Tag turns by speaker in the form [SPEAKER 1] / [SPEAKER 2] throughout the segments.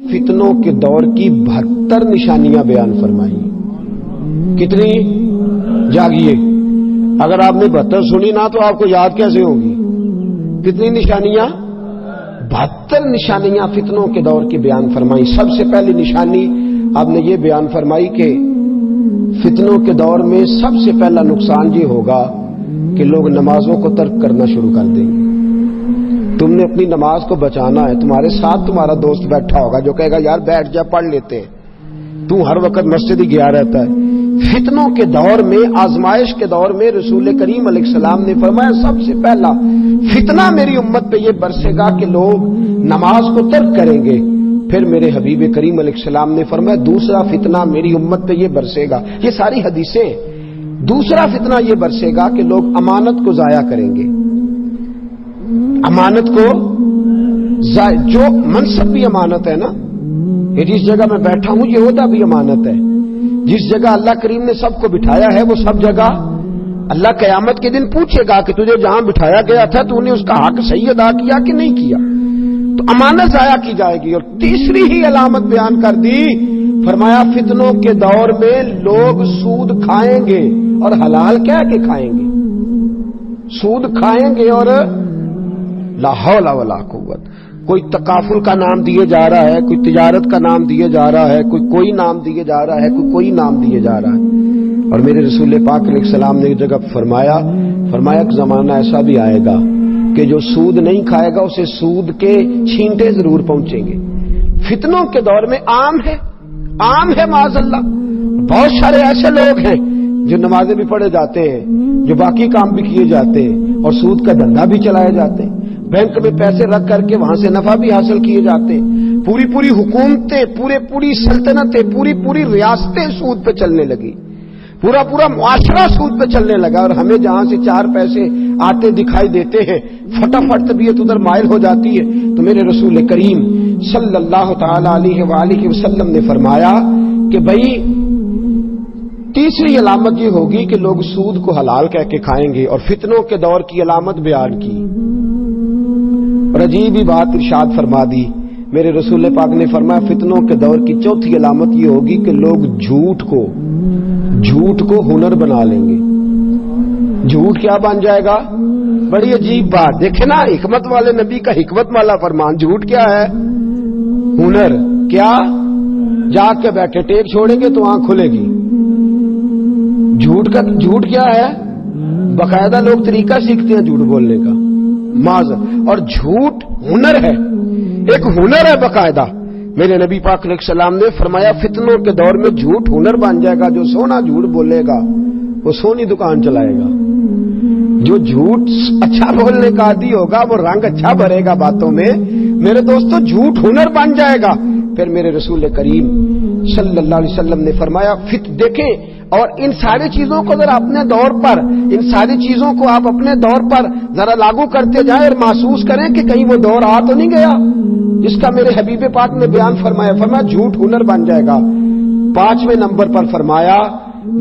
[SPEAKER 1] فتنوں کے دور کی 72 نشانیاں بیان فرمائی. کتنی؟ جاگیے، اگر آپ نے 72 سنی نہ تو آپ کو یاد کیسے ہوگی؟ کتنی نشانیاں؟ 72 نشانیاں فتنوں کے دور کی بیان فرمائی. سب سے پہلی نشانی آپ نے یہ بیان فرمائی کہ فتنوں کے دور میں سب سے پہلا نقصان یہ ہوگا کہ لوگ نمازوں کو ترک کرنا شروع کر دیں گے. تم نے اپنی نماز کو بچانا ہے. تمہارے ساتھ تمہارا دوست بیٹھا ہوگا جو کہے گا یار بیٹھ جا پڑھ لیتے ہیں، تو ہر وقت مسجد ہی گیا رہتا ہے. فتنوں کے دور میں، آزمائش کے دور میں رسول کریم علیہ السلام نے فرمایا سب سے پہلا فتنہ میری امت پہ یہ برسے گا کہ لوگ نماز کو ترک کریں گے. پھر میرے حبیب کریم علیہ السلام نے فرمایا دوسرا فتنہ میری امت پہ یہ برسے گا. یہ ساری حدیثیں. دوسرا فتنہ یہ برسے گا کہ لوگ امانت کو ضائع کریں گے. امانت کو جو منصب بھی امانت ہے نا، یہ جس جگہ میں بیٹھا ہوں یہ عہدہ بھی امانت ہے. جس جگہ اللہ کریم نے سب کو بٹھایا ہے وہ سب جگہ اللہ قیامت کے دن پوچھے گا کہ تجھے جہاں بٹھایا گیا تھا تو نے اس کا حق صحیح ادا کیا کہ نہیں کیا. تو امانت ضائع کی جائے گی. اور تیسری ہی علامت بیان کر دی، فرمایا فتنوں کے دور میں لوگ سود کھائیں گے اور حلال کہہ کے کھائیں گے. سود کھائیں گے اور لا حول ولا قوت. کوئی تکافل کا نام دیے جا رہا ہے، کوئی تجارت کا نام دیے جا رہا ہے، کوئی نام دیے جا رہا ہے، کوئی نام دیے جا رہا ہے. اور میرے رسول پاک علیہ السلام نے ایک جگہ فرمایا ایک زمانہ ایسا بھی آئے گا کہ جو سود نہیں کھائے گا اسے سود کے چھینٹے ضرور پہنچیں گے. فتنوں کے دور میں عام ہے معاذ اللہ. بہت سارے ایسے لوگ ہیں جو نمازیں بھی پڑھے جاتے ہیں، جو باقی کام بھی کیے جاتے ہیں اور سود کا دھندا بھی چلائے جاتے ہیں. بینک میں پیسے رکھ کر کے وہاں سے نفع بھی حاصل کیے جاتے ہیں. پوری حکومتیں، پوری سلطنتیں، پوری ریاستیں سود پہ چلنے لگی. پورا معاشرہ سود پہ چلنے لگا. اور ہمیں جہاں سے 4 پیسے آتے دکھائی دیتے ہیں فٹافٹ طبیعت ادھر مائل ہو جاتی ہے. تو میرے رسول کریم صلی اللہ تعالی علیہ وآلہ وسلم نے فرمایا کہ بھائی تیسری علامت یہ ہوگی کہ لوگ سود کو حلال کہہ کے کھائیں گے. اور فتنوں کے دور کی علامت بیان کی اور عجیب ہی بات ارشاد فرما دی. میرے رسول پاک نے فرمایا فتنوں کے دور کی چوتھی علامت یہ ہوگی کہ لوگ جھوٹ کو ہنر بنا لیں گے. جھوٹ کیا بن جائے گا؟ بڑی عجیب بات. دیکھیں نا حکمت والے نبی کا حکمت والا فرمان. جھوٹ کیا ہے؟ ہنر. کیا؟ جاگ کے بیٹھے ٹیک چھوڑیں گے تو آنکھ کھلے گی. جھوٹ کیا ہے؟ باقاعدہ لوگ طریقہ سیکھتے ہیں جھوٹ بولنے کا. اور جھوٹ ہنر ہے، ایک ہنر ہے باقاعدہ. میرے نبی پاک علیہ السلام نے فرمایا فتنوں کے دور میں جھوٹ ہنر بن جائے گا. جو سونا جھوٹ بولے گا وہ سونی دکان چلائے گا. جو جھوٹ اچھا بولنے کا عادی ہوگا وہ رنگ اچھا بھرے گا باتوں میں. میرے دوستو جھوٹ ہنر بن جائے گا. پھر میرے رسول کریم صلی اللہ علیہ وسلم نے فرمایا دیکھیں. اور ان ساری چیزوں کو ذرا اپنے دور پر، ان ساری چیزوں کو آپ اپنے دور پر ذرا لاگو کرتے جائیں اور محسوس کریں کہ کہیں وہ دور آ تو نہیں گیا جس کا میرے حبیب پاک نے بیان فرمایا جھوٹ ہنر بن جائے گا. 5ویں نمبر پر فرمایا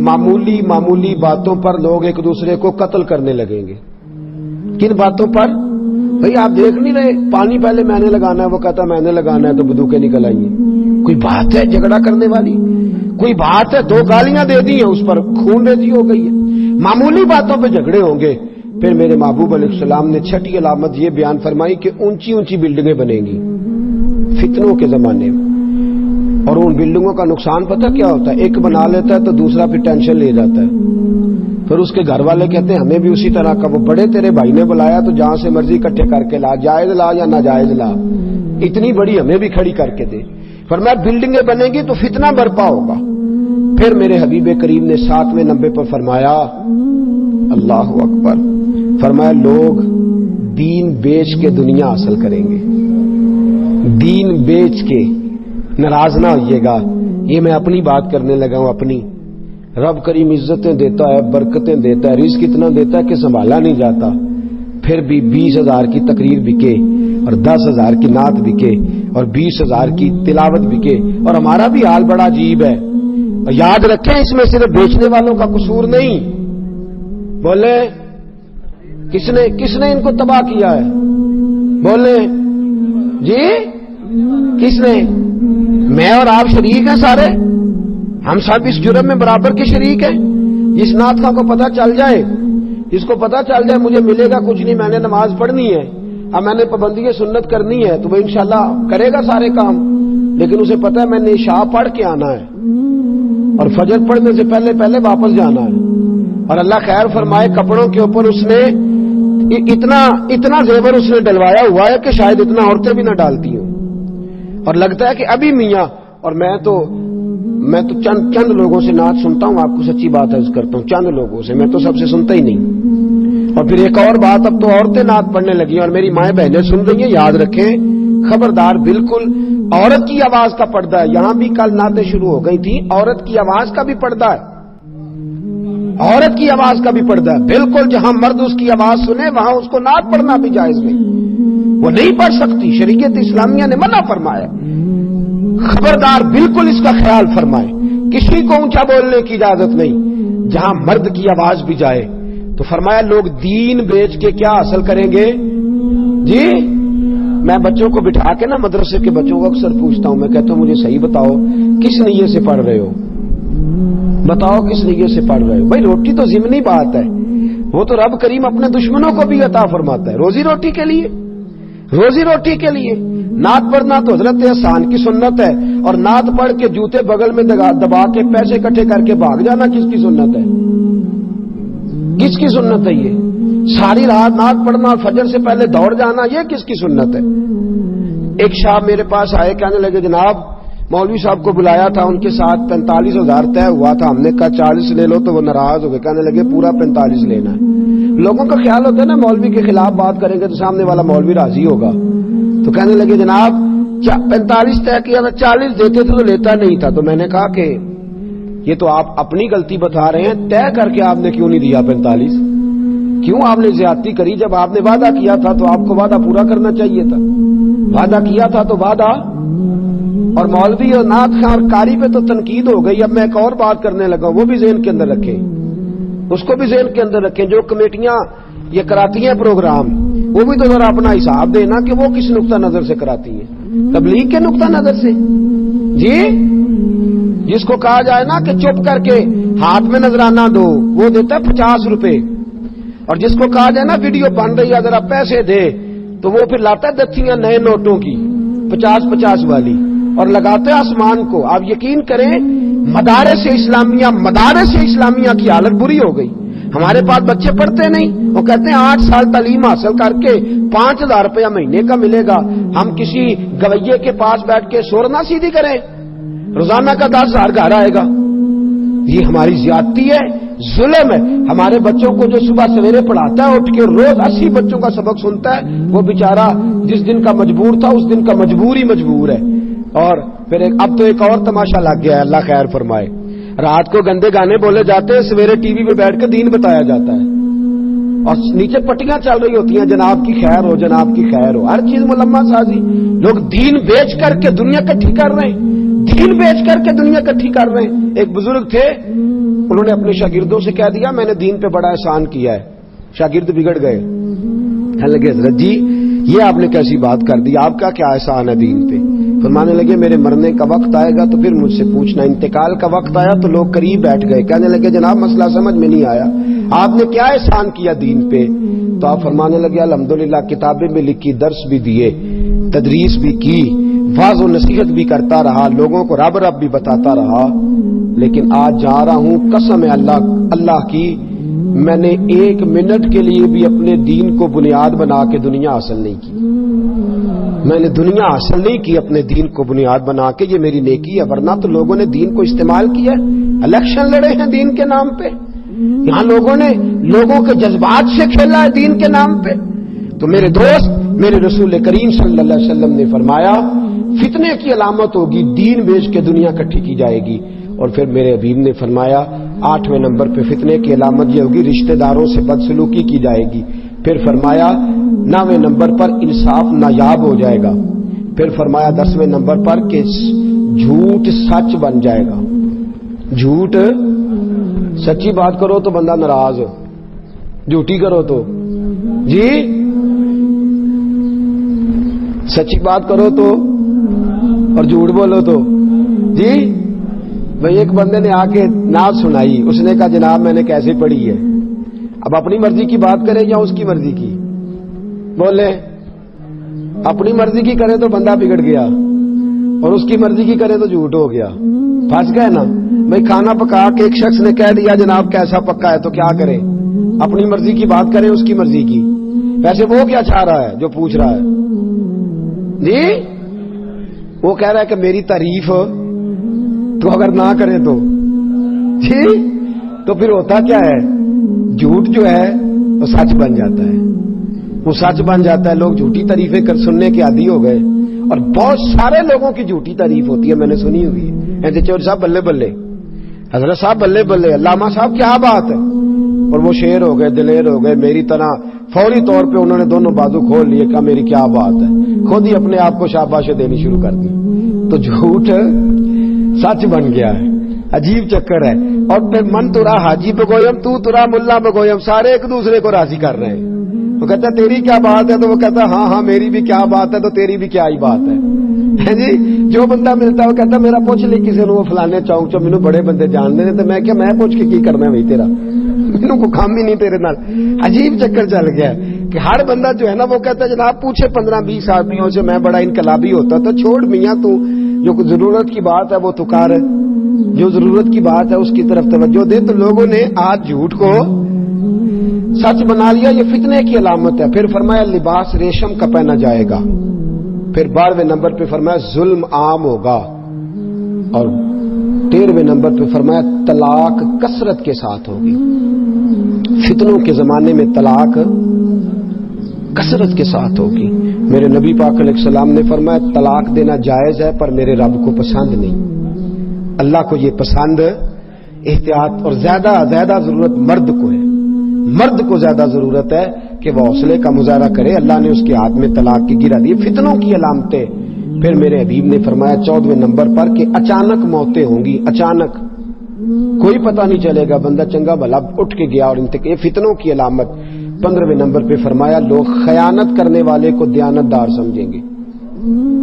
[SPEAKER 1] معمولی باتوں پر لوگ ایک دوسرے کو قتل کرنے لگیں گے. کن باتوں پر؟ بھئی آپ دیکھ نہیں رہے پانی پہلے میں نے لگانا ہے، وہ کہتا میں نے لگانا ہے تو بندوقیں نکل آئی ہیں. کوئی بات ہے جھگڑا کرنے والی؟ کوئی بات ہے 2 گالیاں دے دی ہیں اس پر خون ریزی ہو گئی ہے. معمولی باتوں پہ جھگڑے ہوں گے. پھر میرے محبوب علیہ السلام نے 6ٹھی علامت یہ بیان فرمائی کہ اونچی بلڈنگیں بنیں گی فتنوں کے زمانے میں. اور ان بلڈنگوں کا نقصان پتہ کیا ہوتا ہے؟ ایک بنا لیتا ہے تو دوسرا پھر ٹینشن لے جاتا ہے. پھر اس کے گھر والے کہتے ہیں ہمیں بھی اسی طرح کا. وہ بڑے تیرے بھائی نے بلایا تو جہاں سے مرضی اکٹھے کر کے لا، جائز لا یا ناجائز لا، اتنی بڑی ہمیں بھی کھڑی کر کے دے. فرمایا بلڈنگیں بنیں گی تو فتنہ برپا ہوگا. پھر میرے حبیب کریم نے 7ویں نمبر پر فرمایا اللہ اکبر، فرمایا لوگ دین بیچ کے دنیا حاصل کریں گے. دین بیچ کے. ناراض نہ ہوئیے گا، یہ میں اپنی بات کرنے لگا ہوں. اپنی رب کریم عزتیں دیتا ہے، برکتیں دیتا ہے، رزق اتنا دیتا ہے کہ سنبھالا نہیں جاتا. پھر بھی 20,000 کی تقریر بکے اور 10,000 کی نعت بکے اور 20,000 کی تلاوت بکے. اور ہمارا بھی حال بڑا عجیب ہے. یاد رکھیں اس میں صرف بیچنے والوں کا قصور نہیں. بولے کس نے ان کو تباہ کیا ہے؟ بولے جی، کس نے؟ میں اور آپ شریک ہیں سارے، ہم سب اس جرم میں برابر کے شریک ہیں۔ جس نعت خواہ کو پتہ چل جائے، جس کو پتہ چل جائے مجھے ملے گا کچھ نہیں، میں نے نماز پڑھنی ہے، اب میں نے پابندی سنت کرنی ہے، تو وہ انشاءاللہ کرے گا سارے کام، لیکن اسے پتہ ہے میں نے عشاء پڑھ کے آنا ہے اور فجر پڑھنے سے پہلے پہلے واپس جانا ہے۔ اور اللہ خیر فرمائے، کپڑوں کے اوپر اس نے اتنا زیور اس نے ڈلوایا ہوا ہے کہ شاید اتنا عورتیں بھی نہ ڈالتی ہوں، اور لگتا ہے کہ ابھی میاں، اور میں تو چند لوگوں سے نعت سنتا ہوں، آپ کو سچی بات عرض کرتا ہوں، چند لوگوں سے، میں تو سب سے سنتا ہی نہیں۔ اور پھر ایک اور بات، اب تو عورتیں نعت پڑھنے لگی اور میری مائیں بہنیں سن رہی ہیں، یاد رکھیں خبردار، بالکل عورت کی آواز کا پردہ ہے۔ یہاں بھی کل نعتیں شروع ہو گئی تھیں، عورت کی آواز کا بھی پردہ ہے، عورت کی آواز کا بھی پردہ ہے، بالکل جہاں مرد اس کی آواز سنے وہاں اس کو نعت پڑھنا بھی جائز نہیں، وہ نہیں پڑھ سکتی، شریعت اسلامیہ نے منع فرمایا۔ خبردار بالکل اس کا خیال فرمائے، کسی کو اونچا بولنے کی اجازت نہیں، جہاں مرد کی آواز بھی جائے۔ تو فرمایا لوگ دین بیچ کے کیا حاصل کریں گے؟ جی، میں بچوں کو بٹھا کے نا مدرسے کے بچوں کو اکثر پوچھتا ہوں، میں کہتا ہوں مجھے صحیح بتاؤ کس نیت سے پڑھ رہے ہو، بتاؤ کس نیت سے پڑھ رہے ہو؟ بھائی روٹی تو ضمنی بات ہے، وہ تو رب کریم اپنے دشمنوں کو بھی عطا فرماتا ہے، روزی روٹی کے لیے، روزی روٹی کے لیے۔ نعت پڑھنا تو حضرت احسان کی سنت ہے، اور نعت پڑھ کے جوتے بغل میں دبا کے پیسے اکٹھے کر کے بھاگ جانا کس کی سنت ہے؟ کس کی سنت ہے یہ؟ ساری رات نعت پڑھنا اور فجر سے پہلے دوڑ جانا، یہ کس کی سنت ہے؟ ایک شاہ میرے پاس آئے، کہنے لگے جناب مولوی صاحب کو بلایا تھا، ان کے ساتھ 45,000 طے ہوا تھا، ہم نے کہا 40 لے لو، تو وہ ناراض ہو گئے، کہنے لگے پورا 45 لینا ہے۔ لوگوں کا خیال ہوتا ہے نا مولوی کے خلاف بات کریں گے تو سامنے والا مولوی راضی ہوگا، تو کہنے لگے جناب 45 طے کیا تھا، 40 دیتے تھے تو لیتا نہیں تھا۔ تو میں نے کہا کہ یہ تو آپ اپنی غلطی بتا رہے ہیں، طے کر کے آپ نے کیوں نہیں دیا 45؟ کیوں آپ نے زیادتی کری؟ جب آپ نے وعدہ کیا تھا تو آپ کو وعدہ پورا کرنا چاہیے تھا، وعدہ کیا تھا تو وعدہ۔ اور مولوی اور نعت خواہ اور قاری پہ تو تنقید ہو گئی، اب میں ایک اور بات کرنے لگا، وہ بھی ذہن کے اندر رکھیں، اس کو بھی ذہن کے اندر رکھیں، جو کمیٹیاں یہ کراتی ہیں پروگرام، وہ بھی تو ذرا اپنا حساب دینا کہ وہ کس نقطہ نظر سے کراتی ہیں، تبلیغ کے نقطہ نظر سے؟ جی، جس کو کہا جائے نا کہ چپ کر کے ہاتھ میں نذرانہ دو، وہ دیتا ہے 50 روپے، اور جس کو کہا جائے نا ویڈیو بن رہی ہے ذرا پیسے دے، تو وہ پھر لاتا ہے دتیاں نئے نوٹوں کی 50-50 والی اور لگاتے آسمان کو۔ آپ یقین کریں مدارس اسلامیہ کی حالت بری ہو گئی۔ ہمارے پاس بچے پڑھتے نہیں، وہ کہتے ہیں 8 سال تعلیم حاصل کر کے 5,000 روپیہ مہینے کا ملے گا، ہم کسی گویے کے پاس بیٹھ کے سورنا سیدھی کریں، روزانہ کا 10,000 گھر آئے گا۔ یہ ہماری زیادتی ہے، ظلم ہے۔ ہمارے بچوں کو جو صبح سویرے پڑھاتا ہے اٹھ کے، روز 80 بچوں کا سبق سنتا ہے، وہ بیچارہ جس دن کا مجبور تھا اس دن کا مجبور ہے۔ اور پھر اب تو ایک اور تماشا لگ گیا ہے، اللہ خیر فرمائے، رات کو گندے گانے بولے جاتے ہیں، سویرے ٹی وی پہ بیٹھ کے دین بتایا جاتا ہے، اور نیچے پٹیاں چل رہی ہوتی ہیں، جناب کی خیر ہو، جناب کی خیر ہو، ہر چیز ملما سازی۔ لوگ دین بیچ کر کے دنیا کٹھی کر رہے ہیں، دین بیچ کر کے دنیا کٹھی کر رہے ہیں۔ ایک بزرگ تھے، انہوں نے اپنے شاگردوں سے کہہ دیا میں نے دین پہ بڑا احسان کیا ہے، شاگرد بگڑ گئے، کہنے لگے حضرت جی یہ آپ نے کیسی بات کر دی، آپ کا کیا احسان ہے دین پہ؟ فرمانے لگے میرے مرنے کا وقت آئے گا تو پھر مجھ سے پوچھنا۔ انتقال کا وقت آیا تو لوگ قریب بیٹھ گئے، کہنے لگے جناب مسئلہ سمجھ میں نہیں آیا، آپ نے کیا احسان کیا دین پہ؟ تو آپ فرمانے لگے الحمدللہ کتابیں بھی لکھی، درس بھی دیے، تدریس بھی کی، واعظ و نصیحت بھی کرتا رہا، لوگوں کو رب بھی بتاتا رہا، لیکن آج جا رہا ہوں قسم ہے اللہ کی، میں نے 1 منٹ کے لیے بھی اپنے دین کو بنیاد بنا کے دنیا حاصل نہیں کی، میں نے دنیا حاصل نہیں کی اپنے دین کو بنیاد بنا کے، یہ میری نیکی ہے، ورنہ تو لوگوں نے دین کو استعمال کیا، الیکشن لڑے ہیں دین کے نام پہ، یہاں لوگوں نے لوگوں کے جذبات سے کھیلا ہے دین کے نام پہ۔ تو میرے دوست، میرے رسول کریم صلی اللہ علیہ وسلم نے فرمایا فتنے کی علامت ہوگی دین بیچ کے دنیا کٹھی کی جائے گی، اور پھر میرے حبیب نے فرمایا 8ویں نمبر پہ فتنے کی علامت یہ ہوگی رشتہ داروں سے بدسلوکی کی جائے گی، پھر فرمایا 9ویں نمبر پر انصاف نایاب ہو جائے گا، پھر فرمایا 10ویں نمبر پر کہ جھوٹ سچ بن جائے گا، جھوٹ سچی بات کرو تو بندہ ناراض، جھوٹی کرو تو جی، سچی بات کرو تو اور جھوٹ بولو تو جی. بھئی ایک بندے نے آ کے نعت سنائی، اس نے کہا جناب میں نے کیسے پڑھی ہے. اب اپنی مرضی کی بات کرے یا اس کی مرضی کی؟ بولے اپنی مرضی کی کرے تو بندہ بگڑ گیا، اور اس کی مرضی کی کرے تو جھوٹ ہو گیا، پھنس گئے نا. بھئی کھانا پکا کے ایک شخص نے کہہ دیا جناب کیسا پکا ہے، تو کیا کرے؟ اپنی مرضی کی بات کرے اس کی مرضی کی. ویسے وہ کیا چاہ رہا ہے جو پوچھ رہا ہے جی؟ وہ کہہ رہا ہے کہ میری تعریف تو اگر نہ کرے تو جی، تو پھر ہوتا کیا ہے؟ جھوٹ جو ہے وہ سچ بن جاتا ہے، وہ سچ بن جاتا ہے. لوگ جھوٹی تعریفیں کر سننے کے عادی ہو گئے، اور بہت سارے لوگوں کی جھوٹی تعریف ہوتی ہے، میں نے سنی ہوئی ہے. ایسے چور صاحب بلے بلے، حضرت صاحب بلے بلے، علامہ صاحب کیا بات ہے، اور وہ شیر ہو گئے، دلیر ہو گئے میری طرح. فوری طور پہ انہوں نے دونوں بازو کھول لیے، کہا میری کیا بات ہے، خود ہی اپنے آپ کو شاباشیں دینی شروع کر دی. تو جھوٹ سچ بن گیا ہے، عجیب چکر ہے. اور پھر من ترا حاجی بگویم تو ترا ملا بگویم، سارے ایک دوسرے کو راضی کر رہے ہیں. وہ کہتا ہے تیری کیا بات ہے، تو وہ کہتا ہے ہاں میری بھی کیا بات ہے، تو تیری بھی کیا ہی بات ہے جی. جو بندہ ملتا ہے وہ کہتا ہے میرا پوچھ لی کسی نے، وہ فلانے چونک چو مینوں بڑے بندے جان دے، تو میں کیا میں پوچھ کے کی کرنا ہے بھائی، تیرا مینوں کو کام ہی نہیں تیرے نال. عجیب چکر چل گیا ہے کہ ہر بندہ جو ہے نا وہ کہتا ہے جناب پوچھے 15-20 آدمیوں سے میں بڑا انقلابی ہوتا. تو چھوڑ میاں، تو جو ضرورت کی بات ہے وہ تو کر، جو ضرورت کی بات ہے اس کی طرف توجہ دے. تو لوگوں نے آج جھوٹ کو سچ بنا لیا، یہ فتنے کی علامت ہے. پھر فرمایا لباس ریشم کا پہنا جائے گا. پھر 12ویں نمبر پہ فرمایا ظلم عام ہوگا. اور 13ویں نمبر پہ فرمایا طلاق کثرت کے ساتھ ہوگی. فتنوں کے زمانے میں طلاق کثرت کے ساتھ ہوگی. میرے نبی پاک علیہ السلام نے فرمایا طلاق دینا جائز ہے پر میرے رب کو پسند نہیں. اللہ کو یہ پسند، احتیاط، اور زیادہ ضرورت مرد کو ہے. مرد کو زیادہ ضرورت ہے کہ وہ حوصلے کا مظاہرہ کرے. اللہ نے اس کے ہاتھ میں طلاق کی گرا دی. فتنوں کی علامتیں. پھر میرے حبیب نے فرمایا 14ویں نمبر پر کہ اچانک موتیں ہوں گی. اچانک کوئی پتہ نہیں چلے گا، بندہ چنگا بھلا اٹھ کے گیا اور یہ فتنوں کی علامت. 15ویں نمبر پہ فرمایا لوگ خیانت کرنے والے کو دیانت دار سمجھیں گے.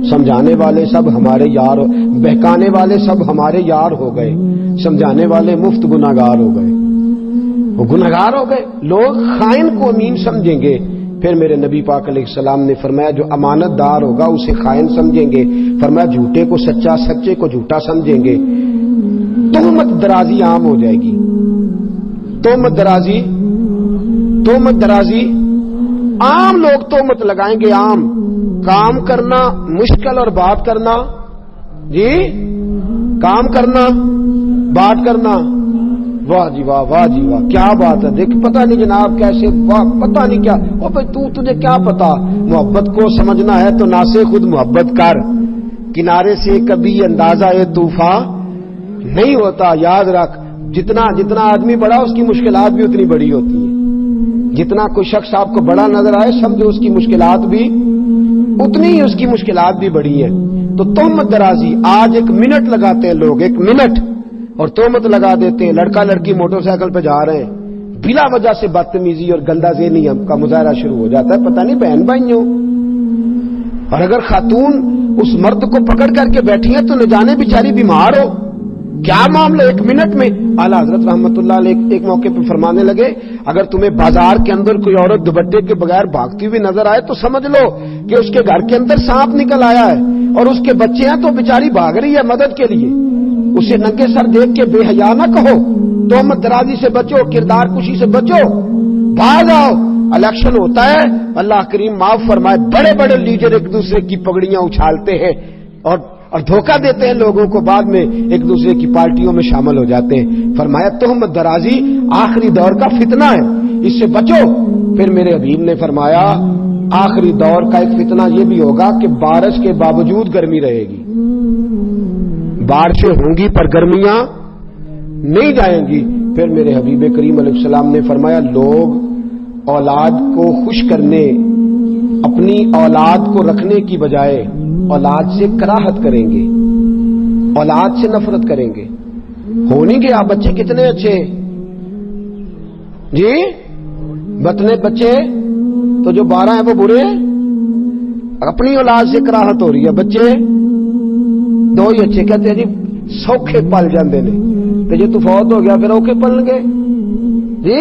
[SPEAKER 1] سمجھانے والے سب ہمارے یار، بہکانے والے سب ہمارے یار ہو گئے، سمجھانے والے مفت گناہگار ہو گئے. وہ گناہگار ہو گئے. لوگ خائن کو امین سمجھیں گے. پھر میرے نبی پاک علیہ السلام نے فرمایا جو امانت دار ہوگا اسے خائن سمجھیں گے. فرمایا جھوٹے کو سچا، سچے کو جھوٹا سمجھیں گے. تہمت درازی عام ہو جائے گی. تہمت درازی عام، لوگ تہمت لگائیں گے. عام کام کرنا مشکل اور بات کرنا جی، کام کرنا بات کرنا، واہ جی واہ، واہ جی واہ، کیا بات ہے. دیکھ پتہ نہیں جناب کیسے، واہ پتہ نہیں کیا. او بھائی تجھے کیا پتا. محبت کو سمجھنا ہے تو نہ سے خود محبت کر. کنارے سے کبھی اندازہ طوفان نہیں ہوتا. یاد رکھ جتنا آدمی بڑا اس کی مشکلات بھی اتنی بڑی ہوتی ہیں. جتنا کوئی شخص آپ کو بڑا نظر آئے سمجھو اس کی مشکلات بھی اتنی ہی، اس کی مشکلات بھی بڑی ہیں. تو تہمت درازی آج 1 منٹ لگاتے ہیں لوگ، 1 منٹ، اور تہمت لگا دیتے ہیں. لڑکا لڑکی موٹر سائیکل پہ جا رہے ہیں، بلا وجہ سے بدتمیزی اور گندا ذہنی کا مظاہرہ شروع ہو جاتا ہے. پتہ نہیں بہن بھائیوں. اور اگر خاتون اس مرد کو پکڑ کر کے بیٹھی ہیں تو نہ جانے بیچاری بیمار ہو. کیا معاملہ 1 منٹ میں. اعلیٰ حضرت رحمت اللہ علیہ ایک موقع پہ فرمانے لگے اگر تمہیں بازار کے اندر کوئی عورت دوپٹے کے بغیر بھاگتی ہوئی نظر آئے تو سمجھ لو کہ اس کے گھر کے اندر سانپ نکل آیا ہے اور اس کے بچے ہیں تو بیچاری بھاگ رہی ہے مدد کے لیے. اسے ننگے سر دیکھ کے بے حیا نہ کہو. تہمت درازی سے بچو، کردار کشی سے بچو، بھاگ آؤ. الیکشن ہوتا ہے، اللہ کریم معاف فرمائے، بڑے بڑے لیڈر ایک دوسرے کی پگڑیاں اچھالتے ہیں اور دھوکہ دیتے ہیں لوگوں کو، بعد میں ایک دوسرے کی پارٹیوں میں شامل ہو جاتے ہیں. فرمایا تہمت درازی آخری دور کا فتنہ ہے، اس سے بچو. پھر میرے حبیب نے فرمایا آخری دور کا ایک فتنہ یہ بھی ہوگا کہ بارش کے باوجود گرمی رہے گی. بارشیں ہوں گی پر گرمیاں نہیں جائیں گی. پھر میرے حبیب کریم علیہ السلام نے فرمایا لوگ اولاد کو خوش کرنے، اپنی اولاد کو رکھنے کی بجائے اولاد سے کراہت کریں گے، اولاد سے نفرت کریں گے. ہونی گے آپ بچے کتنے اچھے جی، بتنے بچے تو جو 12 ہیں وہ برے ہیں. اپنی اولاد سے کراہت ہو رہی ہے. بچے 2 ہی اچھے. کہتے ہیں جی سوکھے پل جاندے نے تے جے تو فوت ہو گیا پھر اوکھے پلن گے. جی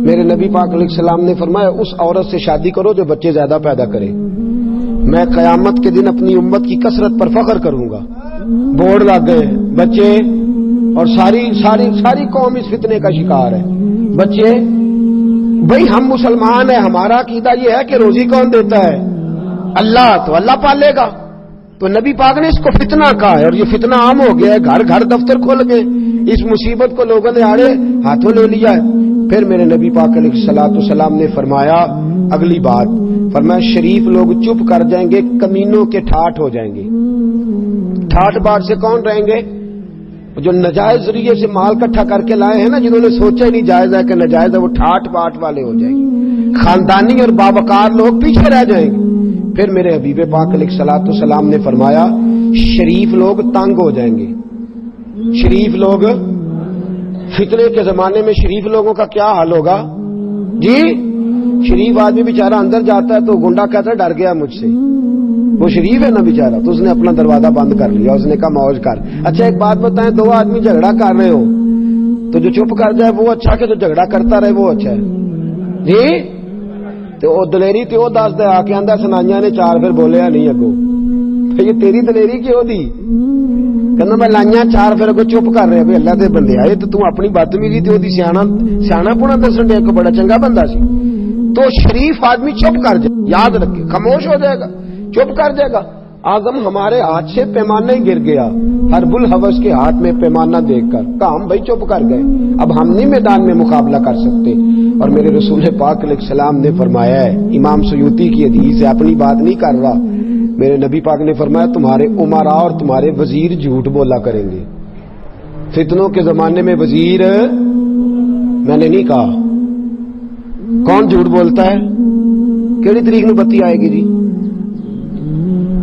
[SPEAKER 1] میرے نبی پاک علیہ السلام نے فرمایا اس عورت سے شادی کرو جو بچے زیادہ پیدا کرے. میں قیامت کے دن اپنی امت کی کثرت پر فخر کروں گا. بورڈ لگ گئے بچے اور ساری قوم اس فتنے کا شکار ہے. بچے بھئی ہم مسلمان ہیں, ہمارا عقیدہ یہ ہے کہ روزی کون دیتا ہے؟ اللہ. تو اللہ پالے گا. تو نبی پاک نے اس کو فتنہ کہا ہے اور یہ فتنہ عام ہو گیا ہے. گھر گھر دفتر کھل گئے. اس مصیبت کو لوگوں نے آڑے ہاتھوں لے لیا ہے. پھر میرے نبی پاک علیہ الصلوۃ والسلام نے فرمایا اگلی بات, فرمایا شریف لوگ چپ کر جائیں گے, کمینوں کے ٹھاٹ ہو جائیں گے. ٹھاٹ باٹ سے کون رہیں گے؟ جو نجائز ذریعے سے مال اکٹھا کر کے لائے ہیں نا, جنہوں نے سوچا ہی نہیں جائز ہے کہ نجائز ہے, وہ ٹھاٹ باٹ والے ہو جائیں گے. خاندانی اور باوقار لوگ پیچھے رہ جائیں گے. پھر میرے حبیب پاک علیہ الصلوۃ والسلام نے فرمایا شریف لوگ تنگ ہو جائیں گے. شریف لوگ, فتنے کے زمانے میں شریف لوگوں کا کیا حال ہوگا جی؟ شریف آدمی بیچارہ اندر جاتا ہے تو گنڈا کہتا ہے ڈر گیا مجھ سے. وہ شریف ہے نا بیچارہ, تو اس نے اپنا دروازہ بند کر لیا. اس نے کہا موج کر. اچھا ایک بات بتائیں, 2 آدمی جھگڑا کر رہے ہو تو جو چپ کر جائے وہ اچھا کہ جو جھگڑا کرتا رہے وہ اچھا ہے جی؟ تو وہ دلیری تو وہ دس دے آ کے آندا سنائیاں نے 4 پھر بولیا نہیں اگو. یہ تیری دلیری کیوں دی؟ کہنا میں لائیاں 4 پھر اگو چپ کر رہے. بھائی اللہ دے بندے آئے تو اپنی بدتمیزی تے اودی سیاਣਾ پونا دسن دے, کو بڑا چنگا بندہ سی. تو شریف آدمی چپ کر جائے, یاد رکھے, خاموش ہو جائے گا, چپ کر جائے گا. آزم ہمارے ہاتھ سے پیمانہ ہی گر گیا حرب الحوث کے ہاتھ میں پیمانہ دیکھ کر. کہا ہم بھائی چپ کر گئے, اب ہم نہیں میدان میں مقابلہ کر سکتے. اور میرے رسول پاک علیہ السلام نے فرمایا ہے, امام سیوطی کی حدیث ہے, اپنی بات نہیں کر رہا, میرے نبی پاک نے فرمایا تمہارے امراء اور تمہارے وزیر جھوٹ بولا کریں گے. فتنوں کے زمانے میں وزیر, میں نے نہیں کہا کون جھوٹ بولتا ہے, کیڑی تاریخ نو بتی آئے گی جی؟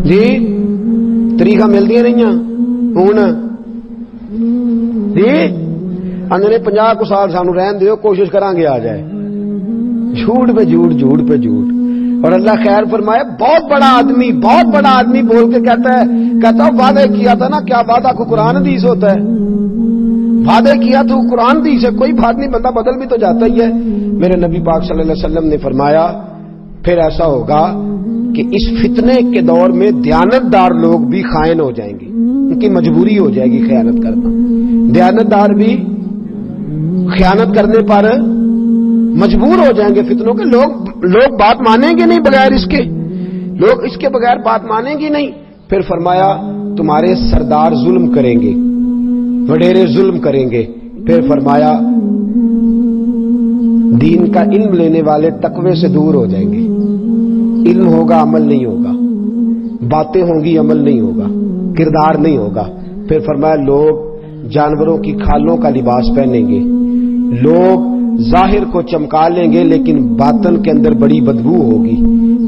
[SPEAKER 1] جی تاریخ ملتی نہیں ہوں جی؟ آدھے نے 50 سال سانو رہن دیو, کوشش کریں گے آ جائے. جھوٹ پہ جھوٹ, جھوٹ پہ جھوٹ. اور اللہ خیر فرمائے, بہت بڑا آدمی بول کے کہتا ہے وعدے کیا تھا نا, کیا وعدہ کو قرآن حدیث ہوتا ہے؟ وعدے کیا تو قرآن حدیث ہے, کوئی بات نہیں, بندہ بدل بھی تو جاتا ہی ہے. میرے نبی پاک صلی اللہ علیہ وسلم نے فرمایا پھر ایسا ہوگا کہ اس فتنے کے دور میں دیانتدار لوگ بھی خائن ہو جائیں گے, ان کی مجبوری ہو جائے گی خیانت کرنا. دیانتدار بھی خیانت کرنے پر مجبور ہو جائیں گے فتنوں کے. لوگ بات مانیں گے نہیں بغیر اس کے, لوگ اس کے بغیر بات مانیں گی نہیں. پھر فرمایا تمہارے سردار ظلم کریں گے, وڈیرے ظلم کریں گے. پھر فرمایا دین کا علم لینے والے تقوی سے دور ہو جائیں گے. علم ہوگا عمل نہیں ہوگا, باتیں ہوں گی عمل نہیں ہوگا, کردار نہیں ہوگا. پھر فرمایا لوگ جانوروں کی کھالوں کا لباس پہنیں گے, لوگ ظاہر کو چمکا لیں گے لیکن باطن کے اندر بڑی بدبو ہوگی.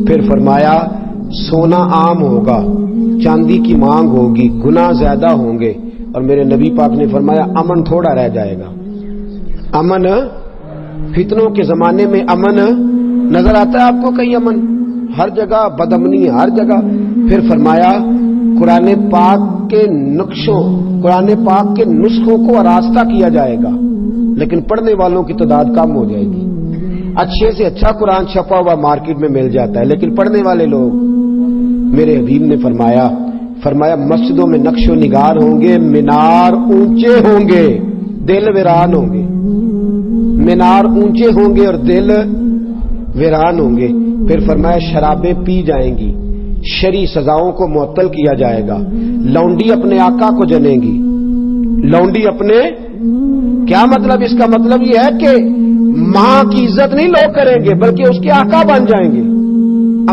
[SPEAKER 1] پھر فرمایا سونا عام ہوگا, چاندی کی مانگ ہوگی, گناہ زیادہ ہوں گے. اور میرے نبی پاک نے فرمایا امن تھوڑا رہ جائے گا. امن, فتنوں کے زمانے میں امن نظر آتا ہے آپ کو کہیں؟ امن ہر جگہ, بدامنی ہر جگہ. پھر فرمایا قرآن پاک کے نسخوں کو آراستہ کیا جائے گا لیکن پڑھنے والوں کی تعداد کم ہو جائے گی. اچھے سے اچھا قرآن چھپا ہوا مارکیٹ میں مل جاتا ہے لیکن پڑھنے والے لوگ. میرے حبیب نے فرمایا مسجدوں میں نقش و نگار ہوں گے, مینار اونچے ہوں گے, دل ویران ہوں گے. مینار اونچے ہوں گے اور دل ویران ہوں گے. پھر فرمایا شرابیں پی جائیں گی, شرعی سزاؤں کو معطل کیا جائے گا. لونڈی اپنے آقا کو جنے گی, لونڈی اپنے, کیا مطلب؟ اس کا مطلب یہ ہے کہ ماں کی عزت نہیں لوگ کریں گے بلکہ اس کے آقا بن جائیں گے.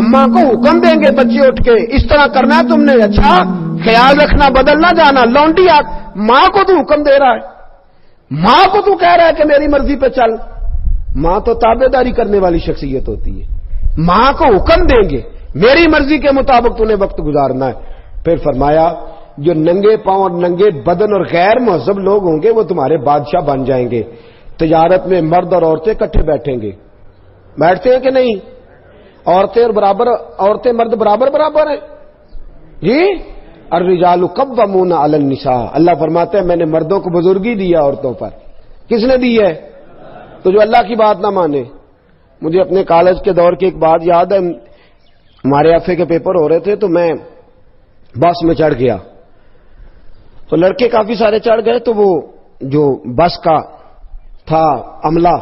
[SPEAKER 1] اماں کو حکم دیں گے بچے اٹھ کے, اس طرح کرنا ہے تم نے, اچھا خیال رکھنا, بدل نہ جانا. لونڈی ماں کو تو حکم دے رہا ہے, ماں کو تو کہہ رہا ہے کہ میری مرضی پہ چل. ماں تو تابع داری کرنے والی شخصیت ہوتی ہے. ماں کو حکم دیں گے میری مرضی کے مطابق تو نے وقت گزارنا ہے. پھر فرمایا جو ننگے پاؤں اور ننگے بدن اور غیر مہذب لوگ ہوں گے وہ تمہارے بادشاہ بن جائیں گے. تجارت میں مرد اور عورتیں کٹھے بیٹھیں گے, بیٹھتے ہیں کہ نہیں؟ عورتیں مرد برابر ہیں جی. الرجال قوامون علی النساء، اللہ فرماتے ہیں میں نے مردوں کو بزرگی دی ہے عورتوں پر. کس نے دی ہے؟ تو جو اللہ کی بات نہ مانے. مجھے اپنے کالج کے دور کی ایک بات یاد ہے، ہمارے ایف اے کے پیپر ہو رہے تھے تو میں بس میں چڑھ گیا، تو لڑکے کافی سارے چڑھ گئے، تو وہ جو بس کا تھا عملہ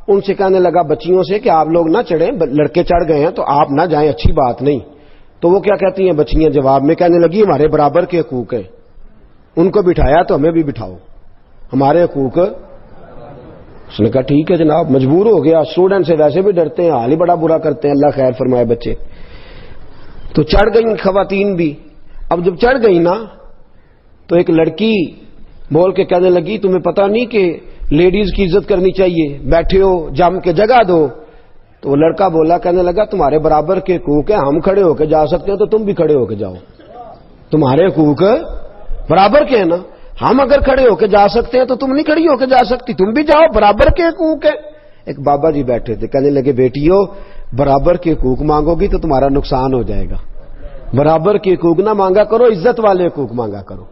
[SPEAKER 1] ان سے کہنے لگا بچیوں سے کہ آپ لوگ نہ چڑھیں، لڑکے چڑھ گئے ہیں تو آپ نہ جائیں، اچھی بات نہیں. تو وہ کیا کہتی ہیں بچیاں جواب میں؟ کہنے لگی ہمارے برابر کے حقوق ہیں، ان کو بٹھایا تو ہمیں بھی بٹھاؤ، ہمارے حقوق. اس نے کہا ٹھیک ہے جناب، مجبور ہو گیا. اسٹوڈنٹ سے ویسے بھی ڈرتے ہیں، حال ہی بڑا برا کرتے ہیں، اللہ خیر فرمائے بچے. تو چڑھ گئی خواتین بھی. اب جب چڑھ گئی نا تو ایک لڑکی بول کے کہنے لگی تمہیں پتہ نہیں کہ لیڈیز کی عزت کرنی چاہیے، بیٹھے ہو جم کے جگہ دو. تو وہ لڑکا بولا، کہنے لگا تمہارے برابر کے حقوق ہیں، ہم کھڑے ہو کے جا سکتے ہیں تو تم بھی کھڑے ہو کے جاؤ. تمہارے حقوق برابر کے ہیں نا، ہم اگر کھڑے ہو کے جا سکتے ہیں تو تم نہیں کھڑی ہو کے جا سکتی، تم بھی جاؤ، برابر کے حقوق ہیں. ایک بابا جی بیٹھے تھے، کہنے لگے بیٹیو برابر کے حقوق مانگو گی تو تمہارا نقصان ہو جائے گا. برابر کے حقوق نہ مانگا کرو، عزت والے حقوق مانگا کرو.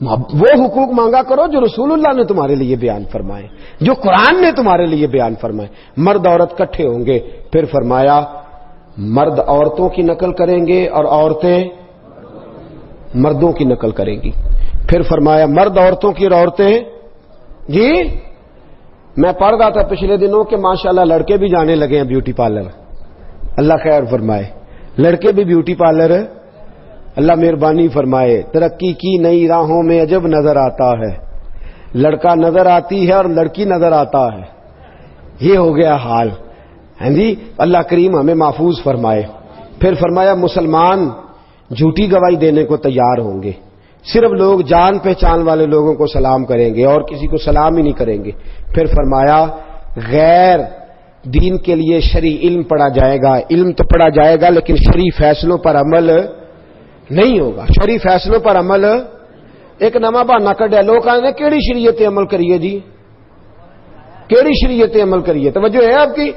[SPEAKER 1] وہ حقوق مانگا کرو جو رسول اللہ نے تمہارے لیے بیان فرمائے، جو قرآن نے تمہارے لیے بیان فرمائے. مرد عورت کٹھے ہوں گے. پھر فرمایا مرد عورتوں کی نقل کریں گے اور عورتیں مردوں کی نقل کریں گی. پھر فرمایا مرد عورتوں کی اور عورتیں جی. میں پڑھ رہا تھا پچھلے دنوں کہ ماشاءاللہ لڑکے بھی جانے لگے ہیں بیوٹی پارلر. اللہ خیر فرمائے، لڑکے بھی بیوٹی پارلر، اللہ مہربانی فرمائے. ترقی کی نئی راہوں میں عجب نظر آتا ہے، لڑکا نظر آتی ہے اور لڑکی نظر آتا ہے. یہ ہو گیا حال. ہاں جی، اللہ کریم ہمیں محفوظ فرمائے. پھر فرمایا مسلمان جھوٹی گواہی دینے کو تیار ہوں گے، صرف لوگ جان پہچان والے لوگوں کو سلام کریں گے اور کسی کو سلام ہی نہیں کریں گے. پھر فرمایا غیر دین کے لیے شرعی علم پڑھا جائے گا. علم تو پڑھا جائے گا لیکن شرعی فیصلوں پر عمل نہیں ہوگا. شرعی فیصلوں پر عمل ایک نواں بہانہ کڈیا. لوگ کہتے ہیں کیڑی شریعت عمل کریے جی، کیڑی شریعت عمل کریے. توجہ ہے آپ کی؟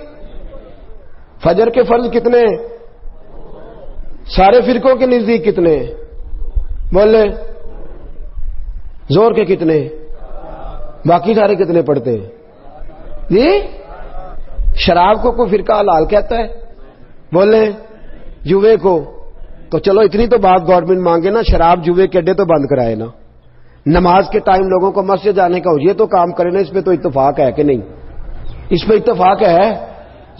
[SPEAKER 1] فجر کے فرض کتنے ہیں؟ سارے فرقوں کے نزدیک کتنے ہیں؟ بولے. زور کے کتنے؟ باقی سارے کتنے پڑھتے ہیں جی؟ شراب کو کوئی فرقہ حلال کہتا ہے؟ بولے. جوے کو تو چلو اتنی تو بات گورنمنٹ مانگے نا، شراب جوے کے اڈے تو بند کرائے نا. نماز کے ٹائم لوگوں کو مسجد جانے کا ہو یہ تو کام کرے نا. اس پہ تو اتفاق ہے کہ نہیں؟ اس پہ اتفاق ہے.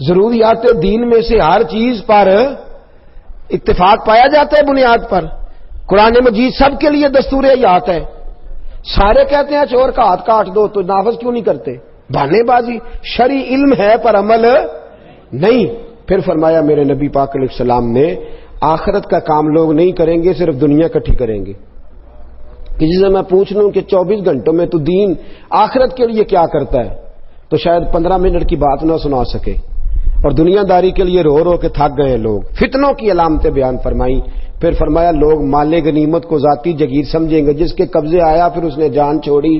[SPEAKER 1] ضروریات دین میں سے ہر چیز پر اتفاق پایا جاتا ہے بنیاد پر. قرآن مجید سب کے لیے دستور حیات ہے. سارے کہتے ہیں چور کا ہاتھ کاٹ دو تو نافذ کیوں نہیں کرتے؟ بہانے بازی. شرعی علم ہے پر عمل نہیں. پھر فرمایا میرے نبی پاک علیہ السلام نے آخرت کا کام لوگ نہیں کریں گے، صرف دنیا اکٹھی کریں گے. کسی سے میں پوچھ لوں کہ 24 گھنٹوں میں تو دین آخرت کے لیے کیا کرتا ہے تو شاید 15 منٹ کی بات نہ سنا سکے، اور دنیا داری کے لیے رو رو کے تھک گئے لوگ. فتنوں کی علامتیں بیان فرمائی. پھر فرمایا لوگ مال غنیمت کو ذاتی جگیر سمجھیں گے، جس کے قبضے آیا پھر اس نے جان چھوڑی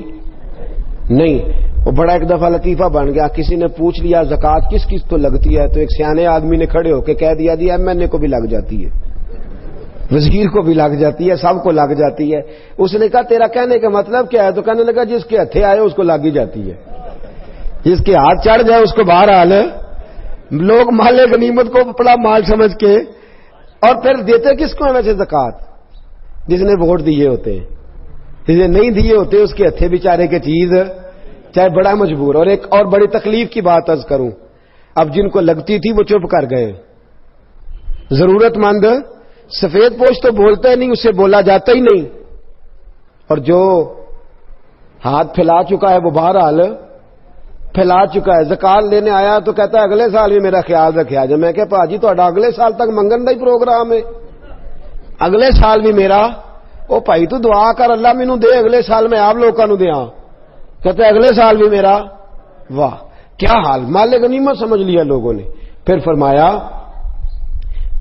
[SPEAKER 1] نہیں. وہ بڑا ایک دفعہ لطیفہ بن گیا. کسی نے پوچھ لیا زکوٰۃ کس کس کو لگتی ہے، تو ایک سیانے آدمی نے کھڑے ہو کے کہہ دیا جی ایم این اے کو بھی لگ جاتی ہے، وزیر کو بھی لگ جاتی ہے، سب کو لگ جاتی ہے. اس نے کہا تیرا کہنے کا مطلب کیا ہے؟ تو کہنے لگا جس کے ہتھے آئے اس کو لگ ہی جاتی ہے، جس کے ہاتھ چڑھ جائے اس کو بہرحال. لوگ مال غنیمت کو بڑا مال سمجھ کے، اور پھر دیتے کس کو ہے ویسے زکوٰۃ؟ جس نے ووٹ دیے ہوتے ہیں. جس نے نہیں دیے ہوتے اس کے ہتھے بیچارے کے چیز چاہے بڑا مجبور. اور ایک اور بڑی تکلیف کی بات عرض کروں، اب جن کو لگتی تھی وہ چپ کر گئے. ضرورت مند سفید پوش تو بولتا ہی نہیں، اس سے بولا جاتا ہی نہیں، اور جو ہاتھ پھیلا چکا ہے وہ بہرحال پھیلا چکا ہے. زکات لینے آیا تو کہتا ہے اگلے سال بھی میرا خیال رکھا جائے. میں کہ پاجی تو اگلے سال تک منگن کا ہی پروگرام ہے، اگلے سال بھی میرا. او بھائی تو دعا کر اللہ مینوں دے اگلے سال میں آپ لوگوں نوں دیاں. کہتے اگلے سال بھی میرا. واہ کیا حال، مال غنیمت سمجھ لیا لوگوں نے. پھر فرمایا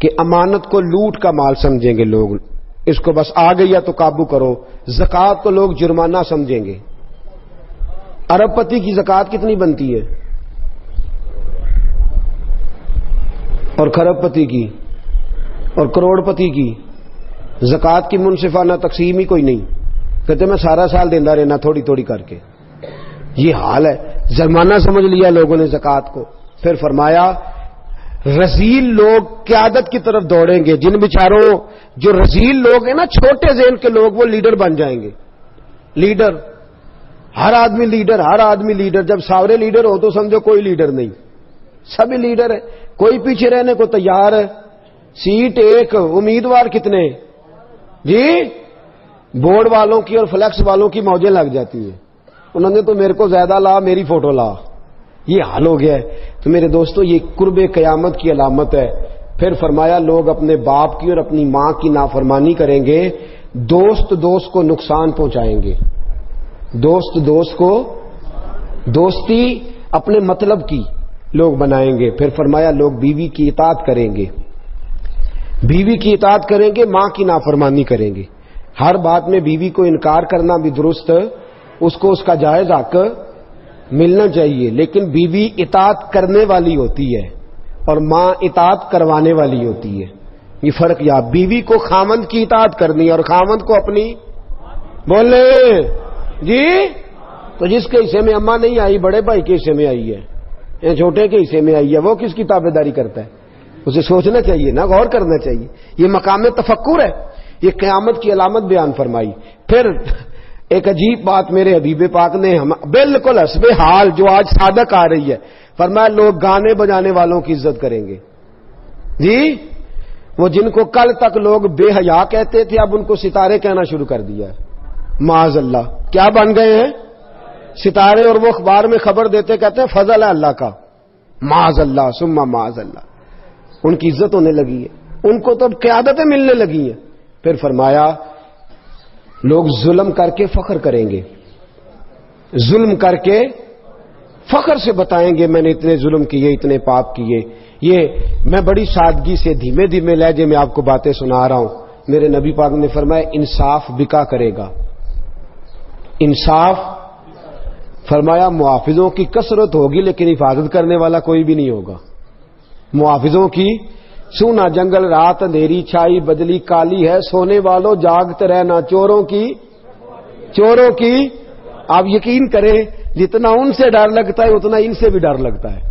[SPEAKER 1] کہ امانت کو لوٹ کا مال سمجھیں گے لوگ، اس کو بس آ گئی تو قابو کرو. زکات کو لوگ جرمانہ سمجھیں گے. ارب پتی کی زکات کتنی بنتی ہے؟ اور کھرب پتی کی اور کروڑ پتی کی زکوٰۃ کی منصفانہ تقسیم ہی کوئی نہیں. کہتے میں سارا سال دینا رہنا تھوڑی تھوڑی کر کے. یہ حال ہے. جرمانہ سمجھ لیا لوگوں نے زکوٰۃ کو. پھر فرمایا رذیل لوگ قیادت کی طرف دوڑیں گے. جن بیچاروں جو رذیل لوگ ہیں نا، چھوٹے ذہن کے لوگ، وہ لیڈر بن جائیں گے. لیڈر، ہر آدمی لیڈر، ہر آدمی لیڈر. جب سارے لیڈر ہو تو سمجھو کوئی لیڈر نہیں، سبھی لیڈر ہے. کوئی پیچھے رہنے کو تیار ہے. سیٹ ایک، امیدوار کتنے جی؟ بورڈ والوں کی اور فلیکس والوں کی موجیں لگ جاتی ہیں. انہوں نے تو میرے کو زیادہ لا، میری فوٹو لا. یہ حال ہو گیا ہے. تو میرے دوستو، یہ قرب قیامت کی علامت ہے. پھر فرمایا لوگ اپنے باپ کی اور اپنی ماں کی نافرمانی کریں گے. دوست دوست کو نقصان پہنچائیں گے. دوست دوست کو، دوستی اپنے مطلب کی لوگ بنائیں گے. پھر فرمایا لوگ بیوی کی اطاعت کریں گے. بیوی کی اطاعت کریں گے، ماں کی نافرمانی کریں گے. ہر بات میں بیوی کو انکار کرنا بھی درست، اس کو اس کا جائز حق ملنا چاہیے. لیکن بیوی اطاعت کرنے والی ہوتی ہے اور ماں اطاعت کروانے والی ہوتی ہے. یہ فرق یا بیوی کو خامند کی اطاعت کرنی اور خامند کو اپنی بولے جی. تو جس کے حصے میں اماں نہیں آئی، بڑے بھائی کے حصے میں آئی ہے یا چھوٹے کے حصے میں آئی ہے، وہ کس کی تابعداری کرتا ہے؟ اسے سوچنا چاہیے نا، غور کرنا چاہیے. یہ مقام تفکر ہے. یہ قیامت کی علامت بیان فرمائی. پھر ایک عجیب بات میرے حبیب پاک نے بالکل حسب حال جو آج صادق آ رہی ہے، فرمایا لوگ گانے بجانے والوں کی عزت کریں گے. جی، وہ جن کو کل تک لوگ بے حیا کہتے تھے، اب ان کو ستارے کہنا شروع کر دیا ہے. معاذ اللہ، کیا بن گئے ہیں؟ ستارے. اور وہ اخبار میں خبر دیتے کہتے ہیں فضل ہے اللہ کا. معاذ اللہ ثم معاذ اللہ. ان کی عزت ہونے لگی ہے، ان کو تو اب قیادتیں ملنے لگی ہیں. پھر فرمایا لوگ ظلم کر کے فخر کریں گے. ظلم کر کے فخر سے بتائیں گے میں نے اتنے ظلم کیے، اتنے پاپ کیے. یہ میں بڑی سادگی سے دھیمے دھیمے لہجے میں آپ کو باتیں سنا رہا ہوں. میرے نبی پاک نے فرمایا انصاف بکا کرے گا. انصاف، فرمایا محافظوں کی کثرت ہوگی لیکن حفاظت کرنے والا کوئی بھی نہیں ہوگا. محافظوں کی سونا جنگل رات اندھیری چھائی بدلی کالی ہے، سونے والوں جاگتے رہنا. چوروں کی آپ یقین کریں جتنا ان سے ڈر لگتا ہے اتنا ان سے بھی ڈر لگتا ہے.